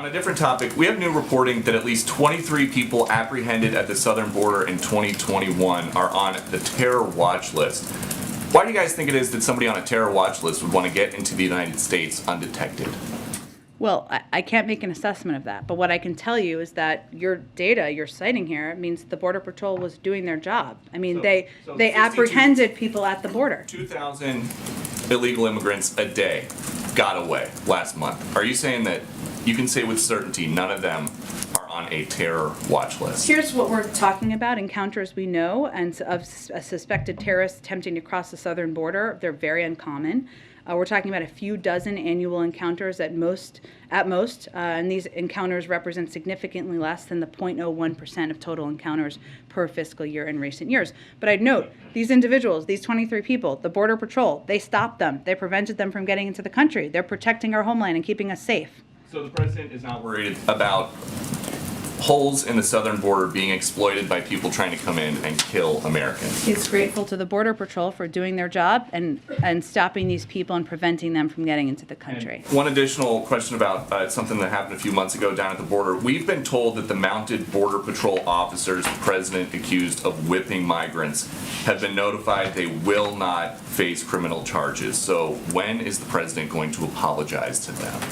On a different topic, we have new reporting that at least 23 people apprehended at the southern border in 2021 are on the terror watch list. Why do you guys think it is that somebody on a terror watch list would want to get into the United States undetected? Well, I can't make an assessment of that, but what I can tell you is that your data you're citing here means the Border Patrol was doing their job. I mean, they 62 apprehended people at the border. 2,000 illegal immigrants a day got away last month. Are you saying that you can say with certainty none of them are on a terror watch list? Here's what we're talking about: encounters we know and of a suspected terrorists attempting to cross the southern border. They're very uncommon. We're talking about a few dozen annual encounters at most, and these encounters represent significantly less than the 0.01% of total encounters per fiscal year in recent years. But I'd note, these individuals, these 23 people, the Border Patrol, they stopped them. They prevented them from getting into the country. They're protecting our homeland and keeping us safe. So the president is not worried about holes in the southern border being exploited by people trying to come in and kill Americans. He's grateful to the Border Patrol for doing their job and stopping these people and preventing them from getting into the country. And one additional question about something that happened a few months ago down at the border. We've been told that the mounted Border Patrol officers the president accused of whipping migrants have been notified they will not face criminal charges. So when is the president going to apologize to them?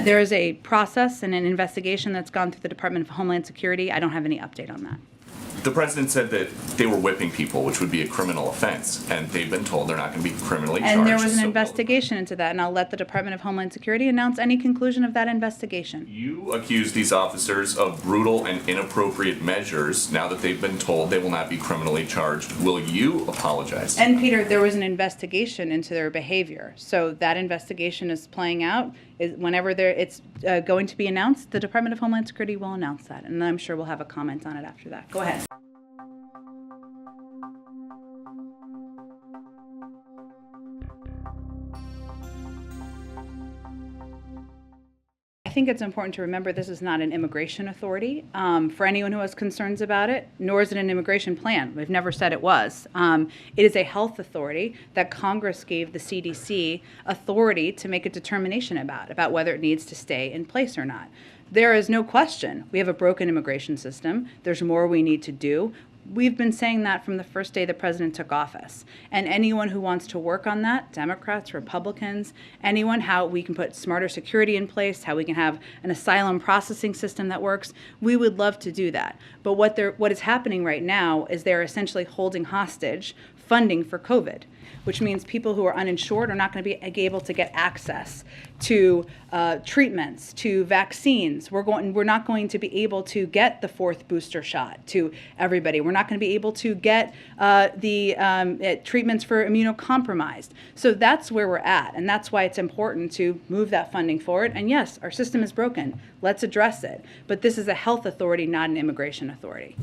There is a process and an investigation that's gone through the Department of Homeland Security. I don't have any update on that. The president said that they were whipping people, which would be a criminal offense, and they've been told they're not going to be criminally charged. And there was an investigation into that, and I'll let the Department of Homeland Security announce any conclusion of that investigation. You accuse these officers of brutal and inappropriate measures. Now that they've been told they will not be criminally charged, will you apologize? And Peter, there was an investigation into their behavior, so that investigation is playing out. Whenever it's going to be announced, the Department of Homeland Security will announce that, and I'm sure we'll have a comment on it after that. Go ahead. I think it's important to remember this is not an immigration authority for anyone who has concerns about it, nor is it an immigration plan. We've never said it was. It is a health authority that Congress gave the CDC authority to make a determination about whether it needs to stay in place or not. There is no question we have a broken immigration system. There's more we need to do. We've been saying that from the first day the president took office. And anyone who wants to work on that, Democrats, Republicans, anyone, how we can put smarter security in place, how we can have an asylum processing system that works, we would love to do that. But what is happening right now is they're essentially holding hostage funding for COVID, which means people who are uninsured are not going to be able to get access to treatments, to vaccines. We're not going to be able to get the fourth booster shot to everybody. We're not going to be able to get the treatments for immunocompromised. So that's where we're at, and that's why it's important to move that funding forward. And yes, our system is broken. Let's address it. But this is a health authority, not an immigration authority.